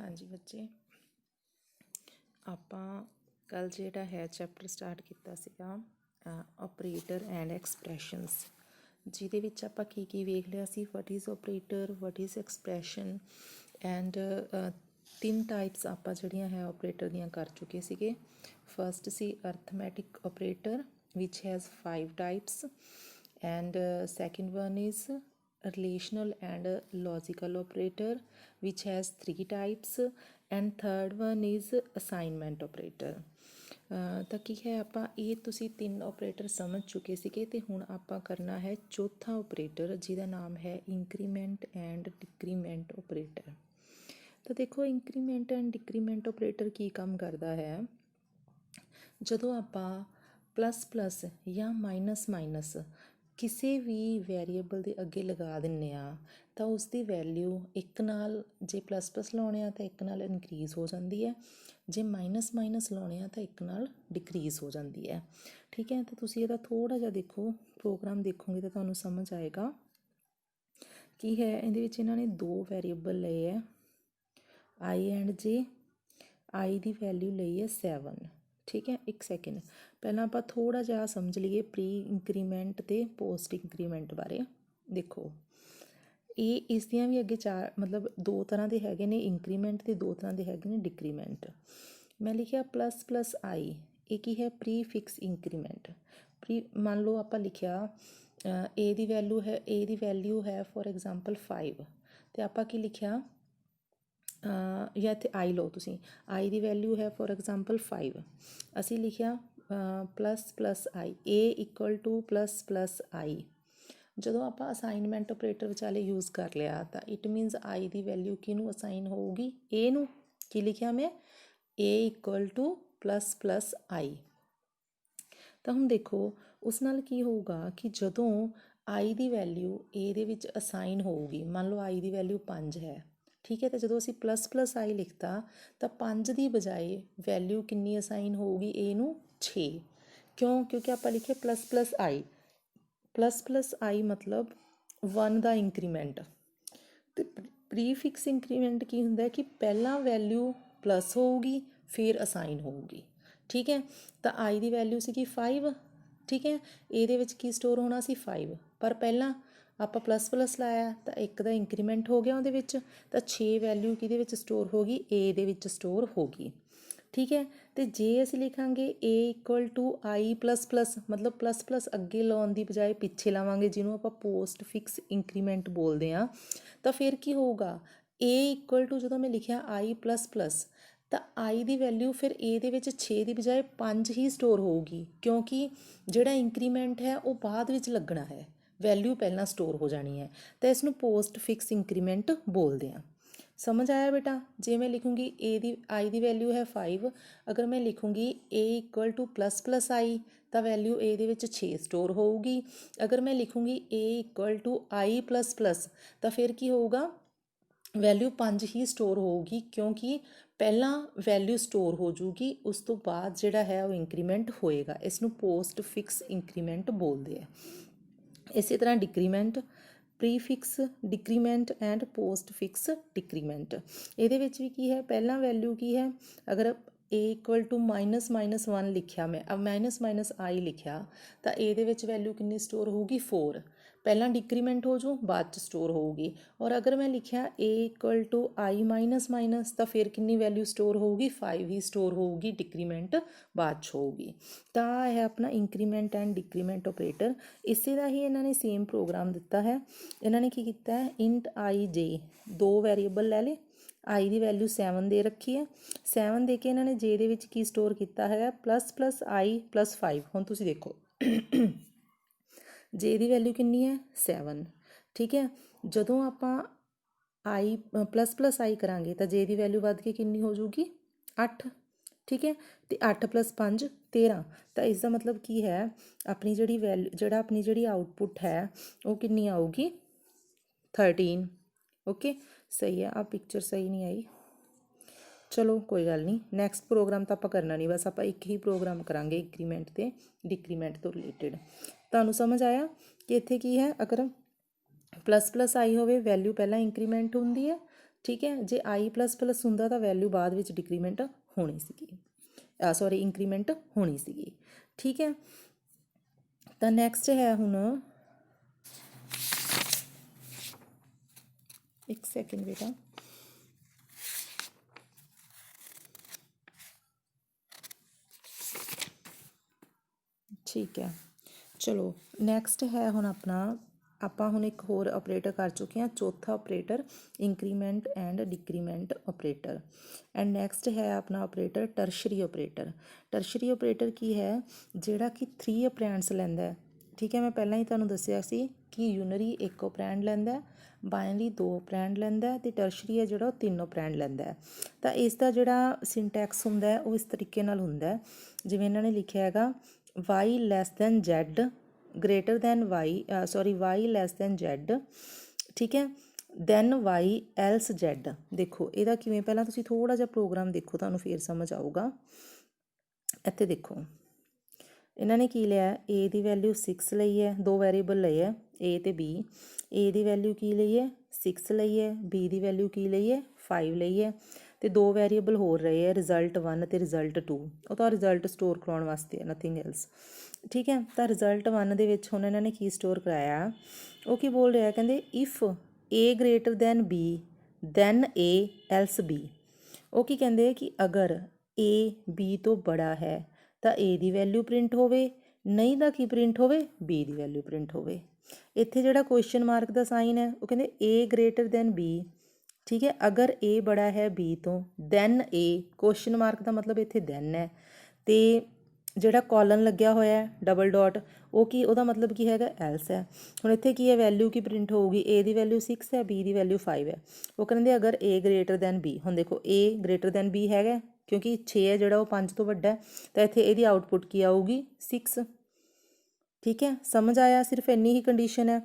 हाँ जी बच्चे, ਆਪਾਂ ਕੱਲ ਜਿਹੜਾ ਹੈ ਚੈਪਟਰ ਸਟਾਰਟ ਕੀਤਾ ਸੀਗਾ ਆਪਰੇਟਰ ਐਂਡ ਐਕਸਪ੍ਰੈਸ਼ਨਸ, ਜਿਹਦੇ ਵਿੱਚ ਆਪਾਂ ਕੀ ਵੇਖ ਲਿਆ ਸੀ। What is operator, what is expression and ਤਿੰਨ ਟਾਈਪਸ ਆਪਾਂ ਜਿਹੜੀਆਂ ਹੈ ਆਪਰੇਟਰ ਦੀਆਂ ਕਰ ਚੁੱਕੇ ਸੀਗੇ। ਫਸਟ ਸੀ ਅਰਥਮੈਟਿਕ ਆਪਰੇਟਰ ਵਿਚ has 5 types and second one is relational and logical operator which has 3 types and third one is assignment operator। ਤਾਂ ਕੀ ਹੈ, ਆਪਾਂ ਇਹ ਤੁਸੀਂ 3 ਆਪਰੇਟਰ ਸਮਝ ਚੁੱਕੇ ਸੀਗੇ ਤੇ ਹੁਣ ਆਪਾਂ ਕਰਨਾ ਹੈ ਚੌਥਾ ਆਪਰੇਟਰ, ਜਿਹਦਾ ਨਾਮ ਹੈ ਇੰਕਰੀਮੈਂਟ ਐਂਡ ਡਿਕਰੀਮੈਂਟ ਆਪਰੇਟਰ। ਤਾਂ ਦੇਖੋ, ਇੰਕਰੀਮੈਂਟ ਐਂਡ ਡਿਕਰੀਮੈਂਟ ਆਪਰੇਟਰ ਕੀ ਕੰਮ ਕਰਦਾ ਹੈ। ਜਦੋਂ ਆਪਾਂ ਪਲੱਸ ਪਲੱਸ ਜਾਂ ਮਾਈਨਸ ਮਾਈਨਸ ਕਿਸੇ ਵੀ ਵੇਰੀਏਬਲ ਦੇ ਅੱਗੇ ਲਗਾ ਦਿੰਦੇ ਹਾਂ ਤਾਂ ਉਸ ਦੀ ਵੈਲਿਊ ਇੱਕ ਨਾਲ, ਜੇ ਪਲੱਸ ਪਲੱਸ ਲਾਉਣੇ ਆ ਤਾਂ ਇੱਕ ਨਾਲ ਇਨਕਰੀਜ਼ ਹੋ ਜਾਂਦੀ ਹੈ, ਜੇ ਮਾਈਨਸ ਮਾਈਨਸ ਲਾਉਣੇ ਆ ਤਾਂ ਇੱਕ ਨਾਲ ਡਿਕਰੀਜ਼ ਹੋ ਜਾਂਦੀ ਹੈ। ਠੀਕ ਹੈ, ਤਾਂ ਤੁਸੀਂ ਇਹਦਾ ਥੋੜ੍ਹਾ ਜਿਹਾ ਦੇਖੋ, ਪ੍ਰੋਗਰਾਮ ਦੇਖੋਗੇ ਤਾਂ ਤੁਹਾਨੂੰ ਸਮਝ ਆਏਗਾ ਕੀ ਹੈ। ਇਹਦੇ ਵਿੱਚ ਇਹਨਾਂ ਨੇ 2 ਵੇਰੀਏਬਲ ਲਏ ਹੈ, ਆਈ ਐਂਡ ਜੇ। ਆਈ ਦੀ ਵੈਲਿਊ ਲਈ ਹੈ 7। ਠੀਕ ਹੈ, ਇੱਕ ਸੈਕਿੰਡ ਪਹਿਲਾਂ ਆਪਾਂ ਥੋੜ੍ਹਾ ਜਿਹਾ ਸਮਝ ਲਈਏ ਪ੍ਰੀ ਇੰਕਰੀਮੈਂਟ ਅਤੇ ਪੋਸਟ ਇੰਕਰੀਮੈਂਟ ਬਾਰੇ। ਦੇਖੋ, ਇਹ ਇਸ ਦੀਆਂ ਵੀ ਅੱਗੇ 2 ਤਰ੍ਹਾਂ ਦੇ ਹੈਗੇ ਨੇ ਇੰਕਰੀਮੈਂਟ ਅਤੇ 2 ਤਰ੍ਹਾਂ ਦੇ ਹੈਗੇ ਨੇ ਡਿਕਰੀਮੈਂਟ। ਮੈਂ ਲਿਖਿਆ ਪਲੱਸ ਪਲੱਸ ਆਈ, ਇਹ ਕੀ ਹੈ, ਪ੍ਰੀ ਫਿਕਸ ਇੰਕਰੀਮੈਂਟ। ਮੰਨ ਲਓ ਆਪਾਂ ਲਿਖਿਆ ਏ ਦੀ ਵੈਲਿਊ ਹੈ ਫੋਰ ਐਗਜ਼ਾਮਪਲ 5, ਅਤੇ ਆਪਾਂ ਕੀ ਲਿਖਿਆ, ਜਾਂ ਇੱਥੇ ਆਈ ਲਓ ਤੁਸੀਂ, ਆਈ ਦੀ ਵੈਲਿਊ ਹੈ ਫੋਰ ਐਗਜ਼ਾਮਪਲ 5, ਅਸੀਂ ਲਿਖਿਆ ਪਲੱਸ ਪਲੱਸ ਆਈ, ਏ ਇਕੁਅਲ ਟੂ ਪਲੱਸ ਪਲੱਸ ਆਈ। ਜਦੋਂ ਆਪਾਂ ਅਸਾਈਨਮੈਂਟ ਆਪਰੇਟਰ ਵਿਚਾਲੇ ਯੂਜ਼ ਕਰ ਲਿਆ ਤਾਂ it means I the value ਕਿਹਨੂੰ ਅਸਾਈਨ ਹੋਊਗੀ, ਏ ਨੂੰ। ਕੀ ਲਿਖਿਆ ਮੈਂ, ਏ ਇਕੁਅਲ ਟੂ ਪਲੱਸ ਪਲੱਸ ਆਈ। ਤਾਂ ਹੁਣ ਦੇਖੋ, ਉਸ ਨਾਲ ਕੀ ਹੋਊਗਾ ਕਿ ਜਦੋਂ ਆਈ ਦੀ ਵੈਲਿਊ ਏ ਦੇ ਵਿੱਚ ਅਸਾਈਨ ਹੋਊਗੀ, ਮੰਨ ਲਓ ਆਈ ਦੀ ਵੈਲਿਊ 5 ਹੈ। ਠੀਕ ਹੈ, ਤਾਂ ਜਦੋਂ ਅਸੀਂ ਪਲੱਸ ਪਲੱਸ ਆਈ ਲਿਖਤਾ ਤਾਂ 5 ਦੀ ਬਜਾਏ ਵੈਲਿਊ ਕਿੰਨੀ ਅਸਾਈਨ ਹੋਊਗੀ ਏ ਨੂੰ, 6। ਕਿਉਂਕਿ ਆਪਾਂ ਲਿਖੇ ਪਲੱਸ ਪਲੱਸ ਆਈ। ਪਲੱਸ ਪਲੱਸ ਆਈ ਮਤਲਬ 1 ਦਾ ਇੰਕਰੀਮੈਂਟ। ਅਤੇ ਪ੍ਰੀ ਫਿਕਸ ਇੰਕਰੀਮੈਂਟ ਕੀ ਹੁੰਦਾ ਕਿ ਪਹਿਲਾਂ ਵੈਲਿਊ ਪਲੱਸ ਹੋਊਗੀ ਫਿਰ ਅਸਾਈਨ ਹੋਊਗੀ। ਠੀਕ ਹੈ, ਤਾਂ ਆਈ ਦੀ ਵੈਲਿਊ ਸੀਗੀ 5। ਠੀਕ ਹੈ, ਇਹਦੇ ਵਿੱਚ ਕੀ ਸਟੋਰ ਹੋਣਾ ਸੀ 5, ਪਰ ਪਹਿਲਾਂ ਆਪਾਂ ਪਲੱਸ ਪਲੱਸ ਲਾਇਆ ਤਾਂ 1 ਦਾ ਇੰਕਰੀਮੈਂਟ ਹੋ ਗਿਆ ਉਹਦੇ ਵਿੱਚ, ਤਾਂ 6 ਵੈਲਿਊ ਕਿਹਦੇ ਵਿੱਚ ਸਟੋਰ ਹੋ ਗਈ, ਏ ਦੇ ਵਿੱਚ ਸਟੋਰ ਹੋ ਗਈ। ਠੀਕ ਹੈ, ਅਤੇ ਜੇ ਅਸੀਂ ਲਿਖਾਂਗੇ A equal to I plus plus, ਮਤਲਬ ਪਲੱਸ ਪਲੱਸ ਅੱਗੇ ਲਾਉਣ ਦੀ ਬਜਾਏ ਪਿੱਛੇ ਲਾਵਾਂਗੇ, ਜਿਹਨੂੰ ਆਪਾਂ ਪੋਸਟ ਫਿਕਸ ਇੰਕਰੀਮੈਂਟ ਬੋਲਦੇ ਹਾਂ, ਤਾਂ ਫਿਰ ਕੀ ਹੋਊਗਾ, ਏ ਇਕੁਅਲ ਟੂ ਜਦੋਂ ਮੈਂ ਲਿਖਿਆ ਆਈ ਪਲੱਸ ਪਲੱਸ, ਤਾਂ ਆਈ ਦੀ ਵੈਲਿਊ ਫਿਰ ਏ ਦੇ ਵਿੱਚ 6 ਦੀ ਬਜਾਏ 5 ਹੀ ਸਟੋਰ ਹੋਊਗੀ, ਕਿਉਂਕਿ ਜਿਹੜਾ ਇੰਕਰੀਮੈਂਟ ਹੈ ਉਹ ਬਾਅਦ ਵਿੱਚ ਲੱਗਣਾ ਹੈ, ਵੈਲਿਊ ਪਹਿਲਾਂ ਸਟੋਰ ਹੋ ਜਾਣੀ ਹੈ। ਤਾਂ ਇਸ ਨੂੰ ਪੋਸਟ ਫਿਕਸ ਇੰਕਰੀਮੈਂਟ ਬੋਲਦੇ ਹਾਂ। ਸਮਝ ਆਇਆ ਬੇਟਾ। ਜੇ ਮੈਂ ਲਿਖੂੰਗੀ ਏ ਦੀ, ਆਈ ਦੀ ਵੈਲਿਊ ਹੈ 5, ਅਗਰ ਮੈਂ ਲਿਖੂੰਗੀ A equal two plus plus ਆਈ ਤਾਂ ਵੈਲਿਊ ਏ ਦੇ ਵਿੱਚ 6 ਸਟੋਰ ਹੋਊਗੀ। ਅਗਰ ਮੈਂ ਲਿਖੂੰਗੀ A equal to I plus plus ਤਾਂ ਫਿਰ ਕੀ ਹੋਊਗਾ, ਵੈਲਿਊ 5 ਹੀ ਸਟੋਰ ਹੋਊਗੀ, ਕਿਉਂਕਿ ਪਹਿਲਾਂ ਵੈਲਿਊ ਸਟੋਰ ਹੋ ਜੂਗੀ, ਉਸ ਤੋਂ ਬਾਅਦ ਜਿਹੜਾ ਹੈ ਉਹ ਇੰਕਰੀਮੈਂਟ ਹੋਏਗਾ। ਇਸ ਨੂੰ ਪੋਸਟ ਫਿਕਸ ਇੰਕਰੀਮੈਂਟ ਬੋਲਦੇ ਆ। ਇਸੇ ਤਰ੍ਹਾਂ decrement, pre fix decrement and post fix decrement. ਇਹਦੇ ਵਿੱਚ ਵੀ ਕੀ ਹੈ, ਪਹਿਲਾਂ ਵੈਲਿਊ ਕੀ ਹੈ, ਅਗਰ ਏ ਇਕੁਅਲ ਟੂ ਮਾਈਨਸ ਮਾਈਨਸ 1 ਲਿਖਿਆ ਮੈਂ, ਮਾਈਨਸ ਮਾਈਨਸ ਆਈ ਲਿਖਿਆ, ਤਾਂ ਇਹਦੇ ਵਿੱਚ ਵੈਲਿਊ ਕਿੰਨੀ ਸਟੋਰ ਹੋਊਗੀ, 4। ਪਹਿਲਾਂ ਡਿਕਰੀਮੈਂਟ ਹੋ ਜੂ, ਬਾਅਦ 'ਚ ਸਟੋਰ ਹੋਊਗੀ। ਔਰ ਅਗਰ ਮੈਂ ਲਿਖਿਆ A equal to I minus minus ਤਾਂ ਫਿਰ ਕਿੰਨੀ ਵੈਲਿਊ ਸਟੋਰ ਹੋਊਗੀ, 5 ਹੀ ਸਟੋਰ ਹੋਊਗੀ, ਡਿਕਰੀਮੈਂਟ ਬਾਅਦ 'ਚ ਹੋਊਗੀ। ਤਾਂ ਇਹ ਆਪਣਾ ਇੰਕਰੀਮੈਂਟ ਐਂਡ ਡਿਕਰੀਮੈਂਟ ਆਪਰੇਟਰ। ਇਸੇ ਦਾ ਹੀ ਇਹਨਾਂ ਨੇ ਸੇਮ ਪ੍ਰੋਗਰਾਮ ਦਿੱਤਾ ਹੈ। ਇਹਨਾਂ ਨੇ ਕੀ ਕੀਤਾ ਹੈ, ਇੰਟ ਆਈ ਜੇ 2 ਵੈਰੀਏਬਲ ਲੈ ਲਏ, ਆਈ ਦੀ ਵੈਲਿਊ 7 ਦੇ ਰੱਖੀ ਹੈ, 7 ਦੇ ਕੇ ਇਹਨਾਂ ਨੇ ਜੇ ਦੇ ਵਿੱਚ ਕੀ ਸਟੋਰ ਕੀਤਾ ਹੈਗਾ, ਪਲੱਸ ਪਲੱਸ ਆਈ ਪਲੱਸ 5। ਹੁਣ ਤੁਸੀਂ ਦੇਖੋ ਜੇ ਦੀ ਵੈਲਿਊ ਕਿੰਨੀ ਹੈ, 7। ਠੀਕ ਹੈ, ਜਦੋਂ ਆਪਾਂ ਆਈ ਪਲੱਸ ਪਲੱਸ ਆਈ ਕਰਾਂਗੇ ਤਾਂ ਜੇ ਦੀ ਵੈਲਿਊ ਵੱਧ ਕੇ ਕਿੰਨੀ ਹੋ ਜੂਗੀ, 8। ਠੀਕ ਹੈ, ਅਤੇ 8 ਪਲੱਸ 5 13। ਤਾਂ ਇਸ ਦਾ ਮਤਲਬ ਕੀ ਹੈ, ਆਪਣੀ ਜਿਹੜੀ ਆਊਟਪੁੱਟ ਹੈ ਉਹ ਕਿੰਨੀ ਆਊਗੀ, 13। ਓਕੇ, ਸਹੀ ਹੈ। ਆ ਪਿਕਚਰ ਸਹੀ ਨਹੀਂ ਆਈ, ਚਲੋ ਕੋਈ ਗੱਲ ਨਹੀਂ। ਨੈਕਸਟ ਪ੍ਰੋਗਰਾਮ ਤਾਂ ਆਪਾਂ ਕਰਨਾ ਨਹੀਂ, ਬਸ ਆਪਾਂ ਇੱਕ ਹੀ ਪ੍ਰੋਗਰਾਮ ਕਰਾਂਗੇ ਇੰਕਰੀਮੈਂਟ ਅਤੇ ਡਿਕਰੀਮੈਂਟ ਤੋਂ ਰਿਲੇਟਿਡ। ਤੁਹਾਨੂੰ ਸਮਝ ਆਇਆ ਕਿ ਇੱਥੇ ਕੀ ਹੈ, ਅਗਰ ਪਲੱਸ ਪਲੱਸ ਆਈ ਹੋਵੇ ਵੈਲਿਊ ਪਹਿਲਾਂ ਇੰਕਰੀਮੈਂਟ ਹੁੰਦੀ ਹੈ, ठीक है। जे आई प्लस प्लस ਹੁੰਦਾ ਤਾਂ ਵੈਲਿਊ ਬਾਅਦ ਵਿੱਚ ਡਿਕਰੀਮੈਂਟ ਹੋਣੀ ਸੀਗੀ, ਸੌਰੀ ਇੰਕਰੀਮੈਂਟ ਹੋਣੀ ਸੀਗੀ। ਠੀਕ ਹੈ। ਤਾਂ ਨੈਕਸਟ ਹੈ ਹੁਣ, ਇੱਕ ਸੈਕਿੰਡ ਬੇਟਾ, ठीक है। चलो नैक्सट है हुण अपना, ਆਪਾਂ ਹੁਣ ਇੱਕ ਹੋਰ ਆਪਰੇਟਰ ਕਰ ਚੁੱਕੇ ਹਾਂ, ਚੌਥਾ operator increment and decrement operator. And next ਹੈ ਆਪਣਾ operator tertiary operator. Tertiary operator ਕੀ ਹੈ, ਜਿਹੜਾ ਕਿ 3 ਆਪਰੈਂਡਸ ਲੈਂਦਾ ਹੈ। ਠੀਕ ਹੈ, ਮੈਂ ਪਹਿਲਾਂ ਹੀ ਤੁਹਾਨੂੰ ਦੱਸਿਆ ਸੀ ਕਿ ਯੂਨਰੀ 1 ਆਪਰੈਂਡ ਲੈਂਦਾ, ਬਾਇਨਰੀ 2 ਆਪਰੈਂਡ ਲੈਂਦਾ, ਅਤੇ ਟਰਸ਼ਰੀ ਹੈ ਜਿਹੜਾ ਉਹ 3 ਆਪਰੈਂਡ ਲੈਂਦਾ। ਤਾਂ ਇਸ ਦਾ ਜਿਹੜਾ ਸਿੰਟੈਕਸ ਹੁੰਦਾ ਉਹ ਇਸ ਤਰੀਕੇ ਨਾਲ ਹੁੰਦਾ, ਜਿਵੇਂ ਇਹਨਾਂ ਨੇ ਲਿਖਿਆ ਹੈਗਾ y less than z greater than y less than z। ਠੀਕ ਹੈ। Then y else z। ਦੇਖੋ ਇਹਦਾ ਕਿਵੇਂ, ਪਹਿਲਾਂ ਤੁਸੀਂ ਥੋੜ੍ਹਾ ਜਿਹਾ ਪ੍ਰੋਗਰਾਮ ਦੇਖੋ, ਤੁਹਾਨੂੰ ਫਿਰ ਸਮਝ ਆਊਗਾ। ਇੱਥੇ ਦੇਖੋ ਇਹਨਾਂ ਨੇ ਕੀ ਲਿਆ, a ਦੀ ਵੈਲਿਊ 6 ਲਈ ਹੈ, 2 ਵੈਰੀਏਬਲ ਲਏ ਹੈ a ਅਤੇ b। a ਦੀ ਵੈਲਿਊ ਕੀ ਲਈ ਹੈ 6 ਲਈ ਹੈ, b ਦੀ ਵੈਲਿਊ ਕੀ ਲਈ ਹੈ 5 ਲਈ ਹੈ, ਅਤੇ 2 ਵੈਰੀਏਬਲ ਹੋਰ ਰਹੇ ਹੈ ਰਿਜ਼ਲਟ 1 ਅਤੇ ਰਿਜ਼ਲਟ 2। ਉਹ ਤਾਂ ਰਿਜ਼ਲਟ ਸਟੋਰ ਕਰਾਉਣ ਵਾਸਤੇ ਹੈ, ਨਥਿੰਗ ਐਲਸ। ਠੀਕ ਹੈ। ਤਾਂ ਰਿਜ਼ਲਟ 1 ਦੇ ਵਿੱਚ ਹੁਣ ਇਹਨਾਂ ਨੇ ਕੀ ਸਟੋਰ ਕਰਾਇਆ, ਉਹ ਕੀ ਬੋਲ ਰਿਹਾ, ਕਹਿੰਦੇ if a greater than b then a else b। ਉਹ ਕੀ ਕਹਿੰਦੇ ਕਿ ਅਗਰ a b ਤੋਂ ਬੜਾ ਹੈ ਤਾਂ a ਦੀ ਵੈਲਿਊ ਪ੍ਰਿੰਟ ਹੋਵੇ, ਨਹੀਂ ਤਾਂ ਕੀ ਪ੍ਰਿੰਟ ਹੋਵੇ, b ਦੀ ਵੈਲਿਊ ਪ੍ਰਿੰਟ ਹੋਵੇ। ਇੱਥੇ ਜਿਹੜਾ ਕੁਐਸਚਨ ਮਾਰਕ ਦਾ ਸਾਈਨ ਹੈ ਉਹ ਕਹਿੰਦੇ a ਗ੍ਰੇਟਰ ਦੈਨ b। ਠੀਕ ਹੈ। ਅਗਰ a ਬੜਾ ਹੈ b ਤੋਂ ਦੈਨ a, ਕੁਐਸਚਨ ਮਾਰਕ ਦਾ ਮਤਲਬ ਇੱਥੇ ਦੈਨ ਹੈ, ਅਤੇ ਜਿਹੜਾ ਕੋਲਨ ਲੱਗਿਆ ਹੋਇਆ ਡਬਲ ਡਾਟ ਉਹ ਕੀ, ਉਹਦਾ ਮਤਲਬ ਕੀ ਹੈਗਾ ਐਲਸ ਹੈ। ਹੁਣ ਇੱਥੇ ਕੀ ਹੈ, ਵੈਲਿਊ ਕੀ ਪ੍ਰਿੰਟ ਹੋਊਗੀ, a ਦੀ ਵੈਲਿਊ 6 ਹੈ, b ਦੀ ਵੈਲਿਊ 5 ਹੈ। ਉਹ ਕਹਿੰਦੇ ਅਗਰ a ਗ੍ਰੇਟਰ ਦੈਨ b, ਹੁਣ ਦੇਖੋ a ਗ੍ਰੇਟਰ ਦੈਨ b ਹੈਗਾ ਕਿਉਂਕਿ 6 ਹੈ ਜਿਹੜਾ ਉਹ 5 ਤੋਂ ਵੱਡਾ, ਤਾਂ ਇੱਥੇ ਇਹਦੀ ਆਊਟਪੁੱਟ ਕੀ ਆਊਗੀ 6। ਠੀਕ ਹੈ, ਸਮਝ ਆਇਆ, ਸਿਰਫ ਇੰਨੀ ਹੀ ਕੰਡੀਸ਼ਨ ਹੈ।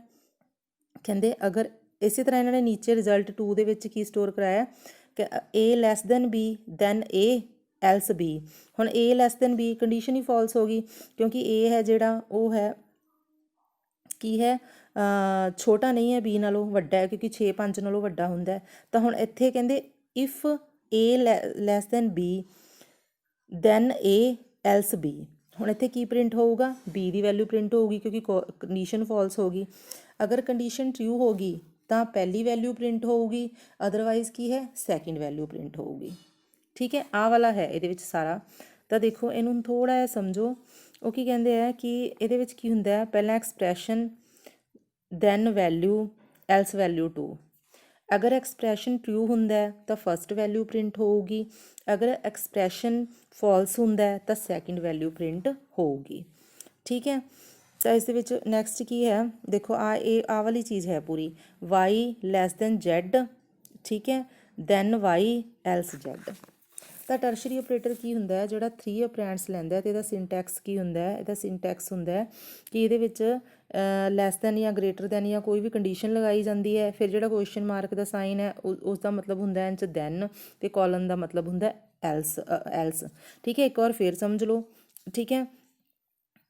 ਕਹਿੰਦੇ ਅਗਰ ਇਸੇ ਤਰ੍ਹਾਂ ਇਹਨਾਂ ਨੇ ਨੀਚੇ ਰਿਜ਼ਲਟ 2 ਦੇ ਵਿੱਚ ਕੀ ਸਟੋਰ ਕਰਾਇਆ ਕਿ a less than b then a else b। ਹੁਣ a less than b condition ਹੀ ਫਾਲਸ ਹੋ ਗਈ ਕਿਉਂਕਿ a ਹੈ ਜਿਹੜਾ ਉਹ ਹੈ ਕੀ ਹੈ, ਛੋਟਾ ਨਹੀਂ ਹੈ b ਨਾਲੋਂ, ਵੱਡਾ ਹੈ ਕਿਉਂਕਿ 6 5 ਨਾਲੋਂ ਵੱਡਾ ਹੁੰਦਾ। ਤਾਂ ਹੁਣ ਇੱਥੇ ਕਹਿੰਦੇ if a less than b then a else b। ਹੁਣ ਇੱਥੇ ਕੀ ਪ੍ਰਿੰਟ ਹੋਊਗਾ, b ਦੀ ਵੈਲਿਊ ਪ੍ਰਿੰਟ ਹੋਊਗੀ ਕਿਉਂਕਿ ਕੰਡੀਸ਼ਨ ਫਾਲਸ ਹੋ ਗਈ। ਅਗਰ ਕੰਡੀਸ਼ਨ ਟਰੂ ਹੋ ਗਈ ਤਾਂ ਪਹਿਲੀ ਵੈਲਿਊ ਪ੍ਰਿੰਟ ਹੋਊਗੀ, ਅਦਰਵਾਈਜ਼ ਕੀ ਹੈ ਸੈਕਿੰਡ ਵੈਲਿਊ ਪ੍ਰਿੰਟ ਹੋਊਗੀ। ਠੀਕ ਹੈ, ਆਹ ਵਾਲਾ ਹੈ ਇਹਦੇ ਵਿੱਚ ਸਾਰਾ। ਤਾਂ ਦੇਖੋ ਇਹਨੂੰ ਥੋੜ੍ਹਾ ਜਿਹਾ ਸਮਝੋ। ਉਹ ਕੀ ਕਹਿੰਦੇ ਆ ਕਿ ਇਹਦੇ ਵਿੱਚ ਕੀ ਹੁੰਦਾ ਹੈ, ਪਹਿਲਾਂ expression then value else value 2। ਅਗਰ ਐਕਸਪ੍ਰੈਸ਼ਨ ਟਰੂ ਹੁੰਦਾ ਤਾਂ ਫਸਟ ਵੈਲਿਊ ਪ੍ਰਿੰਟ ਹੋਊਗੀ, ਅਗਰ ਐਕਸਪ੍ਰੈਸ਼ਨ ਫਾਲਸ ਹੁੰਦਾ ਤਾਂ ਸੈਕਿੰਡ ਵੈਲਿਊ ਪ੍ਰਿੰਟ ਹੋਊਗੀ। ਠੀਕ ਹੈ। ਤਾਂ ਇਸ ਦੇ ਵਿੱਚ ਨੈਕਸਟ ਕੀ ਹੈ, ਦੇਖੋ ਆਹ ਵਾਲੀ ਚੀਜ਼ ਹੈ ਪੂਰੀ, y ਲੈਸ ਦੈਨ z। ਠੀਕ ਹੈ, ਦੈਨ y ਐਲਸ z। ਤਾਂ ਟਰਸ਼ਰੀ ਆਪਰੇਟਰ ਕੀ ਹੁੰਦਾ ਹੈ, ਜਿਹੜਾ 3 ਆਪਰੈਂਡਸ ਲੈਂਦਾ ਅਤੇ ਇਹਦਾ ਸਿੰਟੈਕਸ ਕੀ ਹੁੰਦਾ ਹੈ, ਇਹਦਾ ਸਿੰਟੈਕਸ ਹੁੰਦਾ ਕਿ ਇਹਦੇ ਵਿੱਚ ਲੈਸ ਦੈਨ ਜਾਂ ਗ੍ਰੇਟਰ ਦੈਨ ਜਾਂ ਕੋਈ ਵੀ ਕੰਡੀਸ਼ਨ ਲਗਾਈ ਜਾਂਦੀ ਹੈ, ਫਿਰ ਜਿਹੜਾ ਕੁਐਸਚਨ ਮਾਰਕ ਦਾ ਸਾਈਨ ਹੈ ਉਸ ਦਾ ਮਤਲਬ ਹੁੰਦਾ ਇਹ 'ਚ ਦੈਨ, ਅਤੇ ਕੋਲਨ ਦਾ ਮਤਲਬ ਹੁੰਦਾ ਐਲਸ। ਠੀਕ ਹੈ, ਇੱਕ ਵਾਰ ਫਿਰ ਸਮਝ ਲਓ। ਠੀਕ ਹੈ,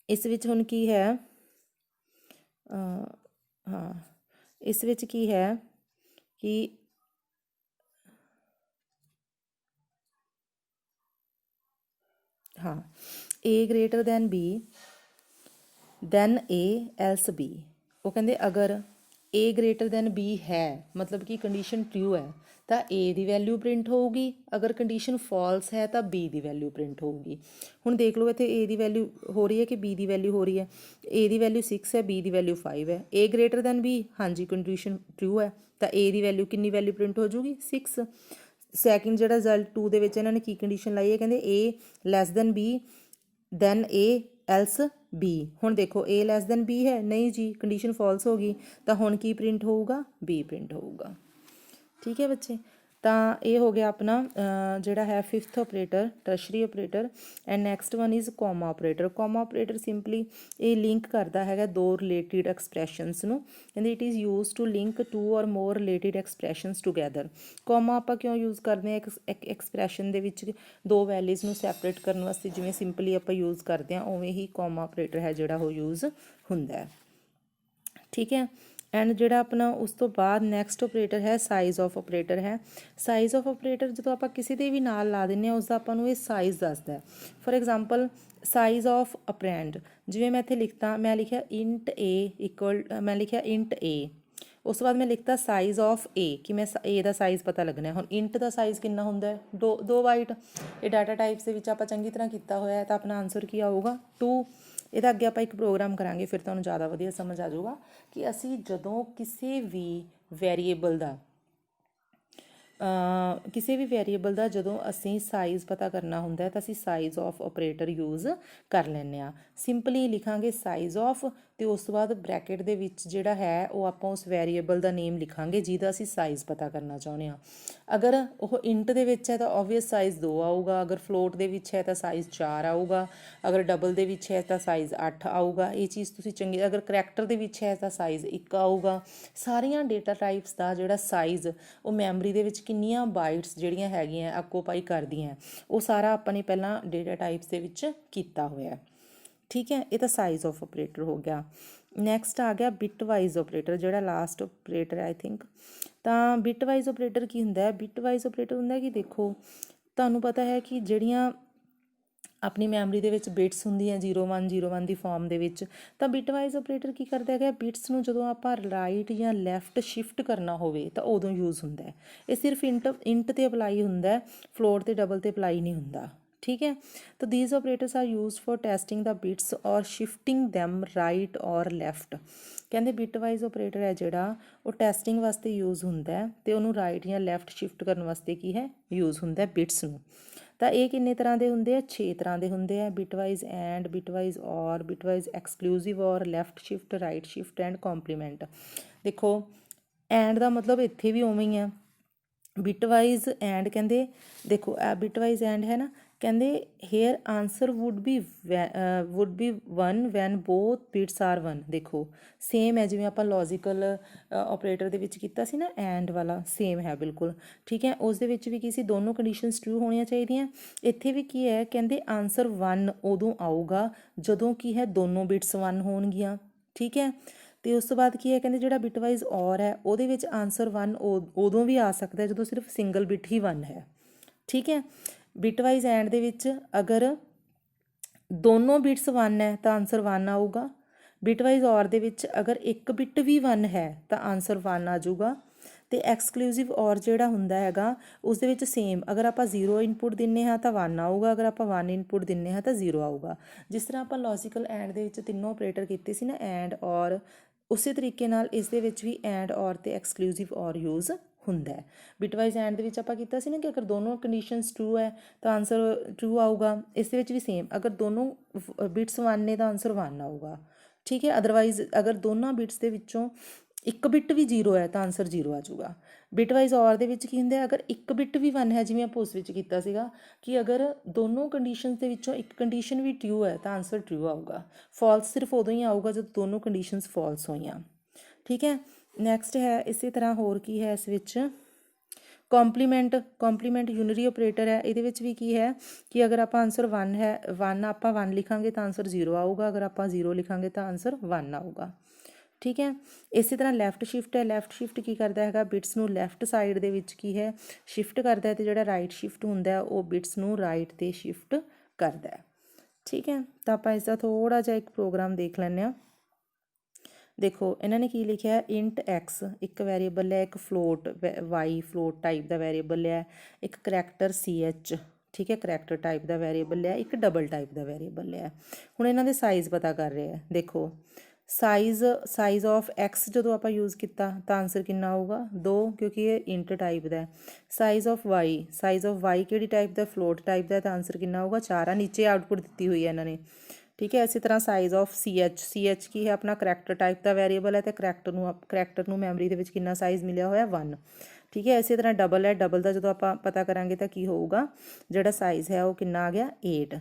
ਇਸ ਵਿੱਚ ਹੁਣ ਕੀ ਹੈ, ਹਾਂ ਇਸ ਵਿੱਚ ਕੀ ਹੈ ਕਿ ਹਾਂ a greater than b then a else b। ਉਹ ਕਹਿੰਦੇ ਅਗਰ a ਗ੍ਰੇਟਰ ਦੈਨ b ਹੈ ਮਤਲਬ ਕਿ ਕੰਡੀਸ਼ਨ ਟਰੂ ਹੈ ਤਾਂ a ਦੀ ਵੈਲਿਊ ਪ੍ਰਿੰਟ ਹੋਊਗੀ, ਅਗਰ ਕੰਡੀਸ਼ਨ ਫਾਲਸ ਹੈ ਤਾਂ b ਦੀ ਵੈਲਿਊ ਪ੍ਰਿੰਟ ਹੋਊਗੀ। ਹੁਣ ਦੇਖ ਲਓ ਇੱਥੇ a ਦੀ ਵੈਲਿਊ ਹੋ ਰਹੀ ਹੈ ਕਿ b ਦੀ ਵੈਲਿਊ ਹੋ ਰਹੀ ਹੈ, a ਦੀ ਵੈਲਿਊ 6 ਹੈ, b ਦੀ ਵੈਲਿਊ 5 ਹੈ। a ਗ੍ਰੇਟਰ ਦੈਨ b, ਹਾਂਜੀ ਕੰਡੀਸ਼ਨ ਟਰੂ ਹੈ, ਤਾਂ a ਦੀ ਵੈਲਿਊ ਕਿੰਨੀ ਵੈਲਿਊ ਪ੍ਰਿੰਟ ਹੋ ਜੂਗੀ 6। ਸੈਕਿੰਡ ਜਿਹੜਾ ਰਿਜ਼ਲਟ 2 ਦੇ ਵਿੱਚ ਇਹਨਾਂ ਨੇ ਕੀ ਕੰਡੀਸ਼ਨ ਲਾਈ ਹੈ, ਕਹਿੰਦੇ a less than b then a else b। ਹੁਣ ਦੇਖੋ a ਲੈਸ ਦੈਨ b ਹੈ, ਨਹੀਂ ਜੀ ਕੰਡੀਸ਼ਨ ਫਾਲਸ ਹੋ ਗਈ, ਤਾਂ ਹੁਣ ਕੀ ਪ੍ਰਿੰਟ ਹੋਊਗਾ b ਪ੍ਰਿੰਟ ਹੋਊਗਾ। ਠੀਕ ਹੈ ਬੱਚੇ, ਤਾਂ ਇਹ ਹੋ ਗਿਆ ਆਪਣਾ ਜਿਹੜਾ ਹੈ 5th operator tertiary operator. And next one is comma operator. Comma operator simply ਇਹ ਲਿੰਕ ਕਰਦਾ ਹੈਗਾ 2 ਰਿਲੇਟਿਡ ਐਕਸਪ੍ਰੈਸ਼ਨਸ ਨੂੰ। ਕਹਿੰਦੇ it is use to link 2 or more related expressions together. Comma ਆਪਾਂ ਕਿਉਂ ਯੂਜ਼ ਕਰਦੇ ਹਾਂ, ਇੱਕ ਐਕਸਪ੍ਰੈਸ਼ਨ ਦੇ ਵਿੱਚ 2 ਵੈਲਿਊਜ਼ ਨੂੰ ਸੈਪਰੇਟ ਕਰਨ ਵਾਸਤੇ, ਜਿਵੇਂ ਸਿੰਪਲੀ ਆਪਾਂ ਯੂਜ਼ ਕਰਦੇ ਹਾਂ ਉਵੇਂ ਹੀ ਕੋਮਾ ਆਪਰੇਟਰ ਹੈ ਜਿਹੜਾ ਉਹ ਯੂਜ਼ ਹੁੰਦਾ ਹੈ। ਠੀਕ ਹੈ। ਐਂਡ ਜਿਹੜਾ ਆਪਣਾ ਉਸ ਤੋਂ ਬਾਅਦ ਨੈਕਸਟ ਆਪਰੇਟਰ ਹੈ ਸਾਈਜ਼ ਆਫ ਆਪਰੇਟਰ ਹੈ। ਸਾਈਜ਼ ਆਫ ਆਪਰੇਟਰ ਜਦੋਂ ਆਪਾਂ ਕਿਸੇ ਦੇ ਵੀ ਨਾਲ ਲਾ ਦਿੰਦੇ ਹਾਂ ਉਸਦਾ ਆਪਾਂ ਨੂੰ ਇਹ ਸਾਈਜ਼ ਦੱਸਦਾ। ਫੋਰ ਐਗਜ਼ਾਮਪਲ ਸਾਈਜ਼ ਆਫ ਅਪਰੈਂਡ, ਜਿਵੇਂ ਮੈਂ ਇੱਥੇ ਲਿਖਤਾ, ਮੈਂ ਲਿਖਿਆ ਇੰਟ ਏ ਇਕੁਅਲ, ਮੈਂ ਲਿਖਿਆ ਇੰਟ ਏ, ਉਸ ਤੋਂ ਬਾਅਦ ਮੈਂ ਲਿਖਤਾ ਸਾਈਜ਼ ਆਫ ਏ, ਕਿ ਮੈਂ ਏ ਦਾ ਸਾਈਜ਼ ਪਤਾ ਲੱਗਣਾ। ਹੁਣ ਇੰਟ ਦਾ ਸਾਈਜ਼ ਕਿੰਨਾ ਹੁੰਦਾ ਹੈ, 2 ਬਾਈਟ। ਇਹ ਡਾਟਾ ਟਾਈਪਸ ਦੇ ਵਿੱਚ ਆਪਾਂ ਚੰਗੀ ਤਰ੍ਹਾਂ ਕੀਤਾ ਹੋਇਆ ਤਾਂ ਆਪਣਾ ਆਨਸਰ ਕੀ ਆਊਗਾ 2। ਇਹਦਾ ਅੱਗੇ ਆਪਾਂ ਇੱਕ ਪ੍ਰੋਗਰਾਮ ਕਰਾਂਗੇ, ਫਿਰ ਤੁਹਾਨੂੰ ਜ਼ਿਆਦਾ ਵਧੀਆ ਸਮਝ ਆ ਜਾਊਗਾ ਕਿ ਅਸੀਂ ਜਦੋਂ ਕਿਸੇ ਵੀ ਵੈਰੀਏਬਲ ਦਾ ਜਦੋਂ ਅਸੀਂ ਸਾਈਜ਼ ਪਤਾ ਕਰਨਾ ਹੁੰਦਾ ਤਾਂ ਅਸੀਂ ਸਾਈਜ਼ ਆਫ ਆਪਰੇਟਰ ਯੂਜ਼ ਕਰ ਲੈਂਦੇ ਹਾਂ। ਸਿੰਪਲੀ ਲਿਖਾਂਗੇ ਸਾਈਜ਼ ਆਫ, ਅਤੇ ਉਸ ਤੋਂ ਬਾਅਦ ਬ੍ਰੈਕਟ ਦੇ ਵਿੱਚ ਜਿਹੜਾ ਹੈ ਉਹ ਆਪਾਂ ਉਸ ਵੈਰੀਏਬਲ ਦਾ ਨੇਮ ਲਿਖਾਂਗੇ ਜਿਹਦਾ ਅਸੀਂ ਸਾਈਜ਼ ਪਤਾ ਕਰਨਾ ਚਾਹੁੰਦੇ ਹਾਂ। ਅਗਰ ਉਹ ਇੰਟ ਦੇ ਵਿੱਚ ਹੈ ਤਾਂ ਓਬਵੀਅਸ ਸਾਈਜ਼ 2 ਆਊਗਾ, ਅਗਰ ਫਲੋਟ ਦੇ ਵਿੱਚ ਹੈ ਤਾਂ ਸਾਈਜ਼ 4 ਆਊਗਾ, ਅਗਰ ਡਬਲ ਦੇ ਵਿੱਚ ਹੈ ਤਾਂ ਸਾਈਜ਼ 8 ਆਊਗਾ। ਇਹ ਚੀਜ਼ ਤੁਸੀਂ ਚੰਗੀ, ਅਗਰ ਕਰੈਕਟਰ ਦੇ ਵਿੱਚ ਹੈ ਤਾਂ ਸਾਈਜ਼ 1 ਆਊਗਾ। ਸਾਰੀਆਂ ਡੇਟਾ ਟਾਈਪਸ ਦਾ ਜਿਹੜਾ ਸਾਈਜ਼ ਉਹ ਮੈਮਰੀ ਦੇ ਵਿੱਚ ਕਿੰਨੀਆਂ ਬਾਈਟਸ ਜਿਹੜੀਆਂ ਹੈਗੀਆਂ ਆਕੂਪਾਈ ਕਰਦੀਆਂ, ਉਹ ਸਾਰਾ ਆਪਾਂ ਨੇ ਪਹਿਲਾਂ ਡੇਟਾ ਟਾਈਪਸ ਦੇ ਵਿੱਚ ਕੀਤਾ ਹੋਇਆ। ਠੀਕ ਹੈ, ਇਹ ਤਾਂ ਸਾਈਜ਼ ਆਫ ਆਪਰੇਟਰ ਹੋ ਗਿਆ। ਨੈਕਸਟ ਆ ਗਿਆ ਬਿਟ ਵਾਈਜ਼ ਆਪਰੇਟਰ, ਜਿਹੜਾ ਲਾਸਟ ਆਪਰੇਟਰ ਆਈ ਥਿੰਕ। ਤਾਂ ਬਿਟ ਵਾਈਜ਼ ਆਪਰੇਟਰ ਕੀ ਹੁੰਦਾ ਹੈ? ਬਿਟ ਵਾਈਜ਼ ਆਪਰੇਟਰ ਹੁੰਦਾ ਕਿ ਦੇਖੋ ਤੁਹਾਨੂੰ ਪਤਾ ਹੈ ਕਿ ਜਿਹੜੀਆਂ ਆਪਣੀ ਮੈਮਰੀ ਦੇ ਵਿੱਚ ਬਿਟਸ ਹੁੰਦੀਆਂ 0101 ਦੀ ਫਾਰਮ ਦੇ ਵਿੱਚ, ਤਾਂ ਬਿਟ ਵਾਈਜ਼ ਆਪਰੇਟਰ ਕੀ ਕਰਦਾ ਹੈਗਾ, ਬਿਟਸ ਨੂੰ ਜਦੋਂ ਆਪਾਂ ਰਾਈਟ ਜਾਂ ਲੈਫਟ ਸ਼ਿਫਟ ਕਰਨਾ ਹੋਵੇ ਤਾਂ ਉਦੋਂ ਯੂਜ਼ ਹੁੰਦਾ ਹੈ। ਇਹ ਸਿਰਫ ਇੰਟ 'ਤੇ ਅਪਲਾਈ ਹੁੰਦਾ, ਫਲੋਟ 'ਤੇ ਡਬਲ 'ਤੇ ਅਪਲਾਈ ਨਹੀਂ ਹੁੰਦਾ। ਠੀਕ ਹੈ, ਤਾਂ these operators are used for testing the bits or shifting them right or left. ਕਹਿੰਦੇ ਬਿਟ ਵਾਈਜ਼ ਆਪਰੇਟਰ ਹੈ ਜਿਹੜਾ ਉਹ ਟੈਸਟਿੰਗ ਵਾਸਤੇ ਯੂਜ਼ ਹੁੰਦਾ ਅਤੇ ਉਹਨੂੰ ਰਾਈਟ ਜਾਂ ਲੈਫਟ ਸ਼ਿਫਟ ਕਰਨ ਵਾਸਤੇ ਕੀ ਹੈ ਯੂਜ਼ ਹੁੰਦਾ ਬਿਟਸ ਨੂੰ। ਤਾਂ ਇਹ ਕਿੰਨੇ ਤਰ੍ਹਾਂ ਦੇ ਹੁੰਦੇ ਆ? 6 ਤਰ੍ਹਾਂ ਦੇ ਹੁੰਦੇ ਆ। ਬਿਟਵਾਈਜ਼ ਐਂਡ, ਬਿਟਵਾਈਜ਼ ਔਰ, ਬਿਟਵਾਈਜ਼ ਐਕਸਕਲੂਸਿਵ ਔਰ, left shift, right shift and compliment. ਦੇਖੋ ਐਂਡ ਦਾ ਮਤਲਬ ਇੱਥੇ ਵੀ ਉਵੇਂ ਹੀ ਆ। ਬਿਟਵਾਈਜ਼ ਐਂਡ ਕਹਿੰਦੇ ਦੇਖੋ ਬਿਟਵਾਈਜ਼ ਐਂਡ ਹੈ ਨਾ, ਕਹਿੰਦੇ here answer would be 1 when both bits are 1। ਦੇਖੋ ਸੇਮ ਹੈ ਜਿਵੇਂ ਆਪਾਂ ਲੌਜੀਕਲ ਆਪਰੇਟਰ ਦੇ ਵਿੱਚ ਕੀਤਾ ਸੀ ਨਾ, ਐਂਡ ਵਾਲਾ ਸੇਮ ਹੈ ਬਿਲਕੁਲ। ਠੀਕ ਹੈ, ਉਸ ਦੇ ਵਿੱਚ ਵੀ ਕੀ ਸੀ, ਦੋਨੋਂ ਕੰਡੀਸ਼ਨਸ ਟਰੂ ਹੋਣੀਆਂ ਚਾਹੀਦੀਆਂ। ਇੱਥੇ ਵੀ ਕੀ ਹੈ, ਕਹਿੰਦੇ ਆਂਸਰ 1 ਉਦੋਂ ਆਊਗਾ ਜਦੋਂ ਕੀ ਹੈ ਦੋਨੋਂ ਬਿਟਸ 1 ਹੋਣਗੀਆਂ। ਠੀਕ ਹੈ, ਅਤੇ ਉਸ ਤੋਂ ਬਾਅਦ ਕੀ ਹੈ, ਕਹਿੰਦੇ ਜਿਹੜਾ ਬਿਟਵਾਈਜ਼ ਔਰ ਹੈ ਉਹਦੇ ਵਿੱਚ ਆਂਸਰ 1 ਉਦੋਂ ਵੀ ਆ ਸਕਦਾ ਜਦੋਂ ਸਿਰਫ ਸਿੰਗਲ ਬਿਟ ਹੀ 1 ਹੈ। ਠੀਕ ਹੈ, ਬਿਟਵਾਈਜ਼ ਐਂਡ ਦੇ ਵਿੱਚ ਅਗਰ ਦੋਨੋਂ ਬਿਟਸ 1 ਹੈ ਤਾਂ ਆਂਸਰ 1 ਆਊਗਾ। ਬਿਟਵਾਈਜ਼ ਔਰ ਦੇ ਵਿੱਚ ਅਗਰ ਇੱਕ ਬਿਟ ਵੀ 1 ਹੈ ਤਾਂ ਆਂਸਰ 1 ਆ ਜਾਊਗਾ। ਅਤੇ ਐਕਸਕਲੂਸਿਵ ਔਰ ਜਿਹੜਾ ਹੁੰਦਾ ਹੈਗਾ ਉਸ ਦੇ ਵਿੱਚ ਸੇਮ, ਅਗਰ ਆਪਾਂ 0 ਇਨਪੁਟ ਦਿੰਦੇ ਹਾਂ ਤਾਂ 1 ਆਊਗਾ, ਅਗਰ ਆਪਾਂ 1 ਇਨਪੁਟ ਦਿੰਦੇ ਹਾਂ ਤਾਂ 0 ਆਊਗਾ। ਜਿਸ ਤਰ੍ਹਾਂ ਆਪਾਂ ਲੌਜੀਕਲ ਐਂਡ ਦੇ ਵਿੱਚ ਤਿੰਨੋਂ ਆਪਰੇਟਰ ਕੀਤੇ ਸੀ ਨਾ, ਐਂਡ ਔਰ, ਉਸੇ ਤਰੀਕੇ ਨਾਲ ਇਸ ਦੇ ਵਿੱਚ ਵੀ ਐਂਡ ਔਰ ਅਤੇ ਐਕਸਕਲੂਸਿਵ ਔਰ ਯੂਜ਼ ਹੁੰਦਾ ਹੈ। ਬਿਟਵਾਈਜ਼ ਐਂਡ ਦੇ ਵਿੱਚ ਆਪਾਂ ਕੀਤਾ ਸੀ ਨਾ ਕਿ ਅਗਰ ਦੋਨੋਂ ਕੰਡੀਸ਼ਨਸ ਟਰੂ ਹੈ ਤਾਂ ਆਂਸਰ ਟਰੂ ਆਊਗਾ। ਇਸ ਦੇ ਵਿੱਚ ਵੀ ਸੇਮ, ਅਗਰ ਦੋਨੋਂ ਬਿਟਸ 1 ਨੇ ਤਾਂ ਆਂਸਰ 1 ਆਊਗਾ। ਠੀਕ ਹੈ, ਅਦਰਵਾਈਜ਼ ਅਗਰ ਦੋਨਾਂ ਬਿਟਸ ਦੇ ਵਿੱਚੋਂ ਇੱਕ ਬਿਟ ਵੀ 0 ਹੈ ਤਾਂ ਆਂਸਰ 0 ਆ ਜਾਊਗਾ। ਬਿਟਵਾਈਜ਼ ਔਰ ਦੇ ਵਿੱਚ ਕੀ ਹੁੰਦਾ, ਅਗਰ ਇੱਕ ਬਿਟ ਵੀ 1 ਹੈ, ਜਿਵੇਂ ਆਪਾਂ ਉਸ ਵਿੱਚ ਕੀਤਾ ਸੀਗਾ ਕਿ ਅਗਰ ਦੋਨੋਂ ਕੰਡੀਸ਼ਨਸ ਦੇ ਵਿੱਚੋਂ ਇੱਕ ਕੰਡੀਸ਼ਨ ਵੀ ਟਰੂ ਹੈ ਤਾਂ ਆਂਸਰ ਟਰੂ ਆਊਗਾ। ਫਾਲਸ ਸਿਰਫ ਉਦੋਂ ਹੀ ਆਊਗਾ ਜਦੋਂ ਦੋਨੋਂ ਕੰਡੀਸ਼ਨਸ ਫਾਲਸ ਹੋਈਆਂ। ਠੀਕ ਹੈ, ਨੈਕਸਟ ਹੈ ਇਸੇ ਤਰ੍ਹਾਂ ਹੋਰ ਕੀ ਹੈ ਇਸ ਵਿੱਚ, ਕੰਪਲੀਮੈਂਟ ਯੂਨਰੀ ਆਪਰੇਟਰ ਹੈ। ਇਹਦੇ ਵਿੱਚ ਵੀ ਕੀ ਹੈ ਕਿ ਅਗਰ ਆਪਾਂ ਆਂਸਰ 1 ਹੈ, 1 ਆਪਾਂ 1 ਲਿਖਾਂਗੇ ਤਾਂ ਆਂਸਰ 0 ਆਊਗਾ, ਅਗਰ ਆਪਾਂ 0 ਲਿਖਾਂਗੇ ਤਾਂ ਆਂਸਰ 1 ਆਊਗਾ। ਠੀਕ ਹੈ, ਇਸੇ ਤਰ੍ਹਾਂ ਲੈਫਟ ਸ਼ਿਫਟ ਹੈ। ਲੈਫਟ ਸ਼ਿਫਟ ਕੀ ਕਰਦਾ ਹੈਗਾ, ਬਿਟਸ ਨੂੰ ਲੈਫਟ ਸਾਈਡ ਦੇ ਵਿੱਚ ਕੀ ਹੈ ਸ਼ਿਫਟ ਕਰਦਾ ਹੈ, ਅਤੇ ਜਿਹੜਾ ਰਾਈਟ ਸ਼ਿਫਟ ਹੁੰਦਾ ਉਹ ਬਿਟਸ ਨੂੰ ਰਾਈਟ 'ਤੇ ਸ਼ਿਫਟ ਕਰਦਾ ਹੈ। ਠੀਕ ਹੈ, ਤਾਂ ਆਪਾਂ ਇਸ ਦਾ ਥੋੜ੍ਹਾ ਜਿਹਾ ਇੱਕ ਪ੍ਰੋਗਰਾਮ ਦੇਖ ਲੈਂਦੇ ਹਾਂ। ਦੇਖੋ ਇਹਨਾਂ ਨੇ ਕੀ ਲਿਖਿਆ, ਇੰਟ ਐਕਸ ਇੱਕ ਵੈਰੀਏਬਲ ਹੈ, ਇੱਕ ਫਲੋਟ ਵਾਈ ਫਲੋਟ ਟਾਈਪ ਦਾ ਵੈਰੀਏਬਲ ਲਿਆ, ਇੱਕ ਕਰੈਕਟਰ CH, ਠੀਕ ਹੈ ਕਰੈਕਟਰ ਟਾਈਪ ਦਾ ਵੈਰੀਏਬਲ ਲਿਆ, ਇੱਕ ਡਬਲ ਟਾਈਪ ਦਾ ਵੈਰੀਏਬਲ ਲਿਆ। ਹੁਣ ਇਹਨਾਂ ਦੇ ਸਾਈਜ਼ ਪਤਾ ਕਰ ਰਹੇ ਆ। ਦੇਖੋ ਸਾਈਜ਼ ਆਫ ਐਕਸ ਜਦੋਂ ਆਪਾਂ ਯੂਜ਼ ਕੀਤਾ ਤਾਂ ਆਂਸਰ ਕਿੰਨਾ ਆਊਗਾ 2, ਕਿਉਂਕਿ ਇਹ ਇੰਟ ਟਾਈਪ ਦਾ। ਸਾਈਜ਼ ਆਫ ਵਾਈ ਕਿਹੜੀ ਟਾਈਪ ਦਾ, ਫਲੋਟ ਟਾਈਪ ਦਾ, ਤਾਂ ਆਂਸਰ ਕਿੰਨਾ ਆਊਗਾ 4 ਆ। ਨੀਚੇ ਆਊਟਪੁੱਟ ਦਿੱਤੀ ਹੋਈ ਹੈ ਇਹਨਾਂ ਨੇ। ਠੀਕ ਹੈ, ਇਸੇ ਤਰ੍ਹਾਂ ਸਾਈਜ਼ ਆਫ CH ਕੀ ਹੈ ਆਪਣਾ ਕਰੈਕਟਰ ਟਾਈਪ ਦਾ ਵੈਰੀਏਬਲ ਹੈ, ਅਤੇ ਕਰੈਕਟਰ ਨੂੰ ਮੈਮਰੀ ਦੇ ਵਿੱਚ ਕਿੰਨਾ ਸਾਈਜ਼ ਮਿਲਿਆ ਹੋਇਆ 1। ਠੀਕ ਹੈ, ਇਸੇ ਤਰ੍ਹਾਂ ਡਬਲ ਹੈ, ਡਬਲ ਦਾ ਜਦੋਂ ਆਪਾਂ ਪਤਾ ਕਰਾਂਗੇ ਤਾਂ ਕੀ ਹੋਊਗਾ, ਜਿਹੜਾ ਸਾਈਜ਼ ਹੈ ਉਹ ਕਿੰਨਾ ਆ ਗਿਆ 8।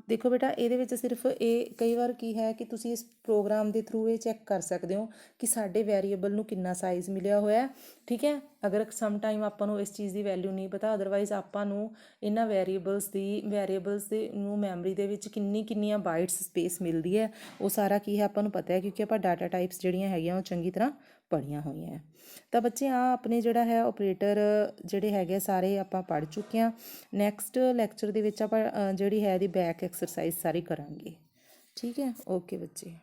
ਦੇਖੋ ਬੇਟਾ ਇਹਦੇ ਵਿੱਚ ਸਿਰਫ ਇਹ ਕਈ ਵਾਰ ਕੀ ਹੈ ਕਿ ਤੁਸੀਂ ਇਸ ਪ੍ਰੋਗਰਾਮ ਦੇ ਥਰੂ ਇਹ ਚੈੱਕ ਕਰ ਸਕਦੇ ਹੋ ਕਿ ਸਾਡੇ ਵੈਰੀਏਬਲ ਨੂੰ ਕਿੰਨਾ ਸਾਈਜ਼ ਮਿਲਿਆ ਹੋਇਆ। ਠੀਕ ਹੈ, ਅਗਰ ਸਮ ਟਾਈਮ ਆਪਾਂ ਨੂੰ ਇਸ ਚੀਜ਼ ਦੀ ਵੈਲਿਊ ਨਹੀਂ ਪਤਾ, ਅਦਰਵਾਈਜ਼ ਆਪਾਂ ਨੂੰ ਇਹਨਾਂ ਵੈਰੀਏਬਲਸ ਦੇ ਨੂੰ ਮੈਮਰੀ ਦੇ ਵਿੱਚ ਕਿੰਨੀਆਂ ਬਾਈਟਸ ਸਪੇਸ ਮਿਲਦੀ ਹੈ ਉਹ ਸਾਰਾ ਕੀ ਹੈ ਆਪਾਂ ਨੂੰ ਪਤਾ ਹੈ, ਕਿਉਂਕਿ ਆਪਾਂ ਡਾਟਾ ਟਾਈਪਸ ਜਿਹੜੀਆਂ ਹੈਗੀਆਂ ਉਹ ਚੰਗੀ ਤਰ੍ਹਾਂ ਪੜ੍ਹੀਆਂ ਹੋਈਆਂ ਹੈ। ਤਾਂ ਬੱਚੇ ਆ ਆਪਣੇ ਜਿਹੜਾ ਹੈ ਆਪਰੇਟਰ ਜਿਹੜੇ ਹੈਗੇ ਸਾਰੇ ਆਪਾਂ ਪੜ੍ਹ ਚੁੱਕੇ ਹਾਂ। ਨੈਕਸਟ ਲੈਕਚਰ ਦੇ ਵਿੱਚ ਆਪਾਂ ਜਿਹੜੀ ਹੈ ਇਹਦੀ ਬੈਕ ਐਕਸਰਸਾਈਜ਼ ਸਾਰੀ ਕਰਾਂਗੇ। ਠੀਕ ਹੈ, ਓਕੇ ਬੱਚੇ।